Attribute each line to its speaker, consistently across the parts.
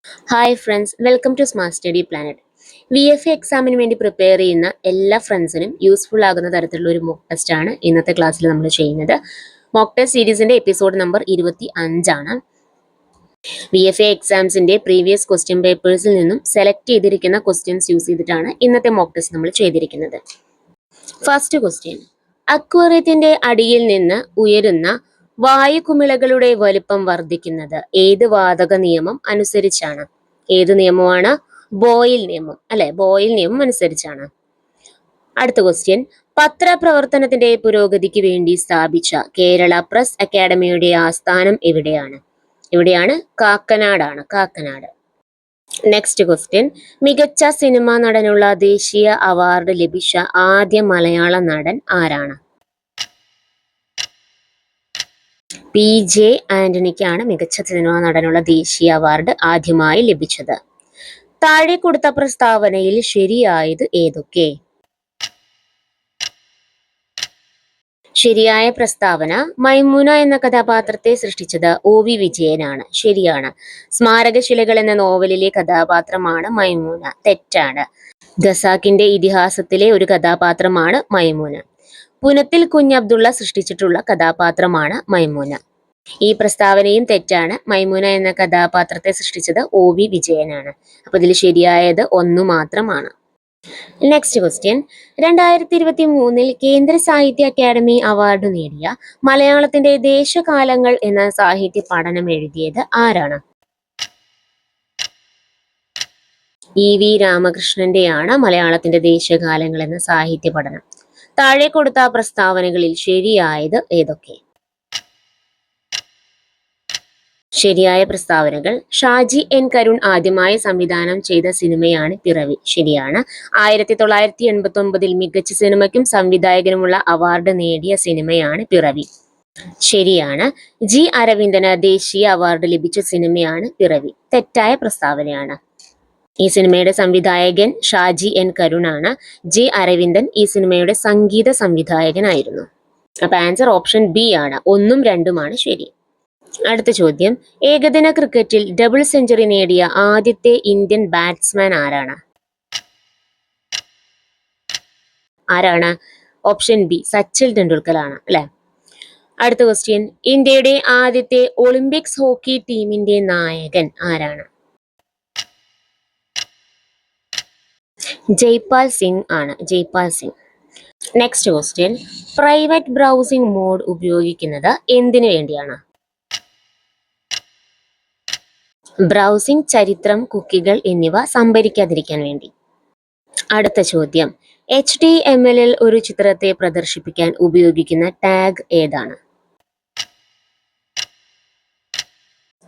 Speaker 1: Hi friends, welcome to smart study planet. VFA എക്സാമിന് വേണ്ടി prepare ചെയ്യുന്ന എല്ലാ ഫ്രണ്ട്സിനും യൂസ്ഫുൾ ആകുന്ന തരത്തിലുള്ള ഒരു മോക്ക് ടെസ്റ്റ് ആണ് ഇന്നത്തെ ക്ലാസ്സിൽ നമ്മൾ ചെയ്യുന്നത്. മോക്ക് ടെസ്റ്റ് സീരീസിന്റെ എപ്പിസോഡ് നമ്പർ 25 ആണ്. VFA എക്സാംസിന്റെ പ്രീവിയസ് ക്വസ്റ്റ്യൻ പേപ്പേഴ്സിൽ നിന്നും സെലക്ട് ചെയ്തിരിക്കുന്ന ക്വസ്റ്റ്യൻസ് യൂസ് ചെയ്തിട്ടാണ് ഇന്നത്തെ മോക്ക് ടെസ്റ്റ് നമ്മൾ ചെയ്തിരിക്കുന്നത്. ഫസ്റ്റ് ക്വസ്റ്റ്യൻ: അക്വേറിയത്തിന്റെ അടിയിൽ നിന്ന് ഉയരുന്ന വായുകുമിളകളുടെ വലുപ്പം വർദ്ധിക്കുന്നത് ഏത് വാതക നിയമം അനുസരിച്ചാണ്? ഏത് നിയമമാണ്? ബോയിൽ നിയമം അല്ലെ? ബോയിൽ നിയമം അനുസരിച്ചാണ്. അടുത്ത ക്വസ്റ്റ്യൻ: പത്രപ്രവർത്തനത്തിന്റെ പുരോഗതിക്ക് വേണ്ടി സ്ഥാപിച്ച കേരള പ്രസ് അക്കാദമിയുടെ ആസ്ഥാനം എവിടെയാണ്? കാക്കനാടാണ്. കാക്കനാട്. നെക്സ്റ്റ് ക്വസ്റ്റ്യൻ: മികച്ച സിനിമാ നടനുള്ള ദേശീയ അവാർഡ് ലഭിച്ച ആദ്യ മലയാള നടൻ ആരാണ്? PJ ആന്റണിക്കാണ് മികച്ച സിനിമാ നടനുള്ള ദേശീയ അവാർഡ് ആദ്യമായി ലഭിച്ചത്. താഴെ കൊടുത്ത പ്രസ്താവനയിൽ ശരിയായത് ഏതൊക്കെ? ശരിയായ പ്രസ്താവന: മൈമൂന എന്ന കഥാപാത്രത്തെ സൃഷ്ടിച്ചത് OV വിജയനാണ്. ശരിയാണ്. സ്മാരകശിലകൾ എന്ന നോവലിലെ കഥാപാത്രമാണ് മൈമൂന. തെറ്റാണ്. ഖസാക്കിന്റെ ഇതിഹാസത്തിലെ ഒരു കഥാപാത്രമാണ് മൈമൂന. പുനത്തിൽ കുഞ്ഞബ്ദുള്ള സൃഷ്ടിച്ചിട്ടുള്ള കഥാപാത്രമാണ് മൈമൂന. ഈ പ്രസ്താവനയും തെറ്റാണ്. മൈമൂന എന്ന കഥാപാത്രത്തെ സൃഷ്ടിച്ചത് OV വിജയനാണ്. അപ്പൊ ഇതിൽ ശരിയായത് 1 മാത്രമാണ്. നെക്സ്റ്റ് ക്വസ്റ്റ്യൻ: 2023 കേന്ദ്ര സാഹിത്യ അക്കാദമി അവാർഡ് നേടിയ മലയാളത്തിന്റെ ദേശകാലങ്ങൾ എന്ന സാഹിത്യ പഠനം എഴുതിയത് ആരാണ്? EV രാമകൃഷ്ണന്റെയാണ് മലയാളത്തിന്റെ ദേശകാലങ്ങൾ എന്ന സാഹിത്യ പഠനം. താഴെ കൊടുത്ത പ്രസ്താവനകളിൽ ശരിയായത് ഏതൊക്കെ? ശരിയായ പ്രസ്താവനകൾ: ഷാജി N കരുൺ ആദ്യമായി സംവിധാനം ചെയ്ത സിനിമയാണ് പിറവി. ശരിയാണ്. 1989 മികച്ച സിനിമയ്ക്കും സംവിധായകനുമുള്ള അവാർഡ് നേടിയ സിനിമയാണ് പിറവി. ശരിയാണ്. G അരവിന്ദന് ദേശീയ അവാർഡ് ലഭിച്ച സിനിമയാണ് പിറവി. തെറ്റായ പ്രസ്താവനയാണ്. ഈ സിനിമയുടെ സംവിധായകൻ ഷാജി N കരുൺ ആണ്. G അരവിന്ദൻ ഈ സിനിമയുടെ സംഗീത സംവിധായകനായിരുന്നു. അപ്പൊ ആൻസർ ഓപ്ഷൻ B ആണ്. 1ഉം 2ഉമാണ് ശരി. അടുത്ത ചോദ്യം: ഏകദിന ക്രിക്കറ്റിൽ ഡബിൾ സെഞ്ചുറി നേടിയ ആദ്യത്തെ ഇന്ത്യൻ ബാറ്റ്സ്മാൻ ആരാണ്? ഓപ്ഷൻ B സച്ചിൻ ടെണ്ടുൽക്കർ ആണ് അല്ലെ? അടുത്ത ക്വസ്റ്റ്യൻ: ഇന്ത്യയുടെ ആദ്യത്തെ ഒളിമ്പിക്സ് ഹോക്കി ടീമിന്റെ നായകൻ ആരാണ്? ജയ്പാൽ സിംഗ് ആണ്. Jaipal Singh. Next question: private browsing mode ഉപയോഗിക്കുന്നത് എന്തിനു വേണ്ടിയാണ്? ബ്രൗസിംഗ്, ചരിത്രം, കുക്കികൾ എന്നിവ സംഭരിക്കാതിരിക്കാൻ വേണ്ടി. അടുത്ത ചോദ്യം: HTML ഒരു ചിത്രത്തെ പ്രദർശിപ്പിക്കാൻ ഉപയോഗിക്കുന്ന ടാഗ് ഏതാണ്?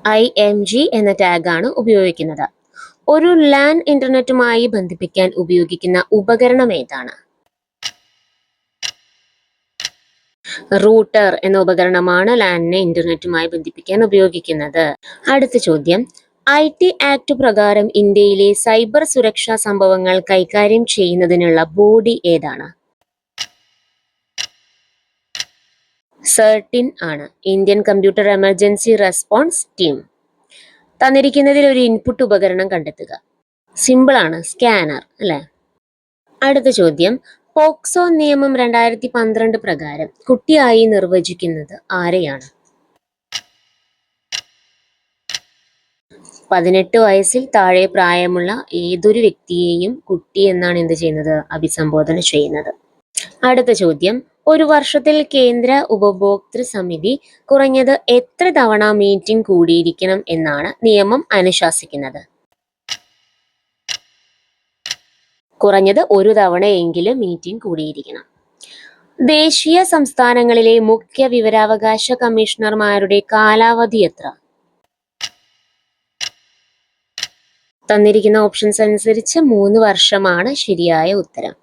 Speaker 1: IMG എന്ന ടാഗ് ആണ് ഉപയോഗിക്കുന്നത്. ഒരു LAN ഇന്റർനെറ്റുമായി ബന്ധിപ്പിക്കാൻ ഉപയോഗിക്കുന്ന ഉപകരണം ഏതാണ്? റൂട്ടർ എന്ന ഉപകരണമാണ് LANനെ ഇന്റർനെറ്റുമായി ബന്ധിപ്പിക്കാൻ ഉപയോഗിക്കുന്നത്. അടുത്ത ചോദ്യം: IT ആക്ട് പ്രകാരം ഇന്ത്യയിലെ സൈബർ സുരക്ഷാ സംഭവങ്ങൾ കൈകാര്യം ചെയ്യുന്നതിനുള്ള ബോഡി ഏതാണ്? CERT-IN ആണ്. Indian computer emergency response team. തന്നിരിക്കുന്നതിൽ ഒരു ഇൻപുട്ട് ഉപകരണം കണ്ടെത്തുക. സിമ്പിൾ ആണ്, സ്കാനർ അല്ലെ? അടുത്ത ചോദ്യം: പോക്സോ നിയമം 2012 പ്രകാരം കുട്ടിയായി നിർവചിക്കുന്നത് ആരെയാണ്? 18 വയസ്സിൽ താഴെ പ്രായമുള്ള ഏതൊരു വ്യക്തിയെയും കുട്ടി എന്നാണ് എന്ത് ചെയ്യുന്നത്? അഭിസംബോധന ചെയ്യുന്നത്. അടുത്ത ചോദ്യം: ഒരു വർഷത്തിൽ കേന്ദ്ര ഉപഭോക്തൃ സമിതി കുറഞ്ഞത് എത്ര തവണ മീറ്റിംഗ് കൂടിയിരിക്കണം എന്നാണ് നിയമം അനുശാസിക്കുന്നത്? കുറഞ്ഞത് ഒരു തവണയെങ്കിലും മീറ്റിംഗ് കൂടിയിരിക്കണം. ദേശീയ സംസ്ഥാനങ്ങളിലെ മുഖ്യ വിവരാവകാശ കമ്മീഷണർമാരുടെ കാലാവധി എത്ര? തന്നിരിക്കുന്ന ഓപ്ഷൻസ് അനുസരിച്ച് 3 വർഷമാണ് ശരിയായ ഉത്തരം.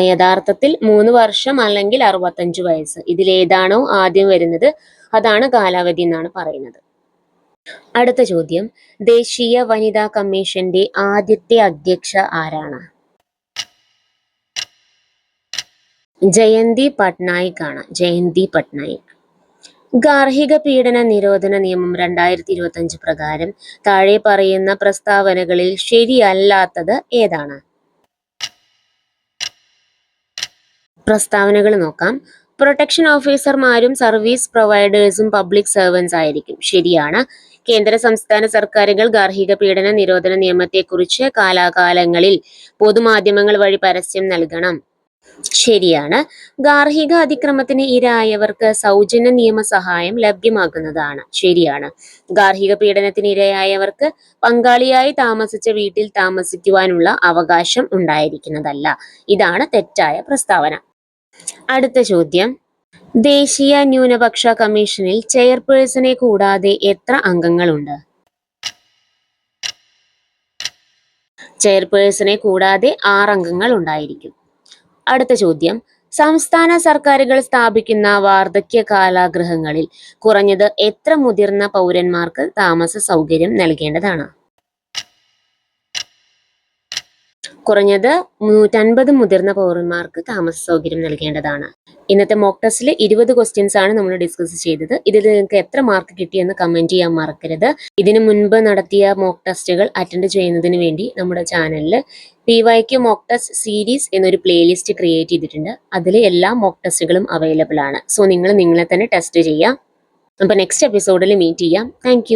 Speaker 1: യഥാർത്ഥത്തിൽ 3 വർഷം അല്ലെങ്കിൽ 65 വയസ്സ്, ഇതിലേതാണോ ആദ്യം വരുന്നത് അതാണ് കാലാവധി എന്നാണ് പറയുന്നത്. അടുത്ത ചോദ്യം: ദേശീയ വനിതാ കമ്മീഷന്റെ ആദ്യത്തെ അധ്യക്ഷ ആരാണ്? ജയന്തി പട്നായിക് ആണ്. ജയന്തി പട്നായിക്. ഗാർഹിക പീഡന നിരോധന നിയമം 2025 പ്രകാരം താഴെ പറയുന്ന പ്രസ്താവനകളിൽ ശരിയല്ലാത്തത് ഏതാണ്? പ്രസ്താവനകൾ നോക്കാം. പ്രൊട്ടക്ഷൻ ഓഫീസർമാരും സർവീസ് പ്രൊവൈഡേഴ്സും പബ്ലിക് സർവൻസ് ആയിരിക്കും. ശരിയാണ്. കേന്ദ്ര സംസ്ഥാന സർക്കാരുകൾ ഗാർഹിക പീഡന നിരോധന നിയമത്തെക്കുറിച്ച് കാലാകാലങ്ങളിൽ പൊതുമാധ്യമങ്ങൾ വഴി പരസ്യം നൽകണം. ശരിയാണ്. ഗാർഹിക അതിക്രമത്തിന് ഇരയായവർക്ക് സൗജന്യ നിയമസഹായം ലഭ്യമാക്കുന്നതാണ്. ശരിയാണ്. ഗാർഹിക പീഡനത്തിന് ഇരയായവർക്ക് പങ്കാളിയായി താമസിച്ച വീട്ടിൽ താമസിക്കുവാനുള്ള അവകാശം ഉണ്ടായിരിക്കുന്നതല്ല. ഇതാണ് തെറ്റായ പ്രസ്താവന. അടുത്ത ചോദ്യം. ദേശീയ ന്യൂനപക്ഷ കമ്മീഷനിൽ ചെയർപേഴ്സണെ കൂടാതെ എത്ര അംഗങ്ങളുണ്ട്? ചെയർപേഴ്സണെ കൂടാതെ 6 അംഗങ്ങൾ ഉണ്ടായിരിക്കും. അടുത്ത ചോദ്യം. സംസ്ഥാന സർക്കാരുകൾ സ്ഥാപിക്കുന്ന വാർദ്ധക്യ കാരാഗൃഹങ്ങളിൽ കുറഞ്ഞത് എത്ര മുതിർന്ന പൗരന്മാർക്ക് താമസ സൗകര്യം നൽകേണ്ടതാണ്? കുറഞ്ഞത് 150 മുതിർന്ന പൗരന്മാർക്ക് താമസ സൗകര്യം നൽകേണ്ടതാണ്. ഇന്നത്തെ മോക്ക് ടെസ്റ്റിൽ 20 ക്വസ്റ്റ്യൻസ് ആണ് നമ്മൾ ഡിസ്കസ് ചെയ്തത്. ഇതിൽ നിങ്ങൾക്ക് എത്ര മാർക്ക് കിട്ടിയെന്ന് കമന്റ് ചെയ്യാൻ മറക്കരുത്. ഇതിനു മുൻപ് നടത്തിയ മോക്ക് ടെസ്റ്റുകൾ അറ്റൻഡ് ചെയ്യുന്നതിന് വേണ്ടി നമ്മുടെ ചാനലിൽ PYQ മോക്ക് ടെസ്റ്റ് സീരീസ് എന്നൊരു പ്ലേലിസ്റ്റ് ക്രിയേറ്റ് ചെയ്തിട്ടുണ്ട്. അതിൽ എല്ലാ മോക്ക് ടെസ്റ്റുകളും അവൈലബിൾ ആണ്. സോ നിങ്ങൾ നിങ്ങളെ തന്നെ ടെസ്റ്റ് ചെയ്യാം. അപ്പോൾ നെക്സ്റ്റ് എപ്പിസോഡിൽ മീറ്റ് ചെയ്യാം. താങ്ക്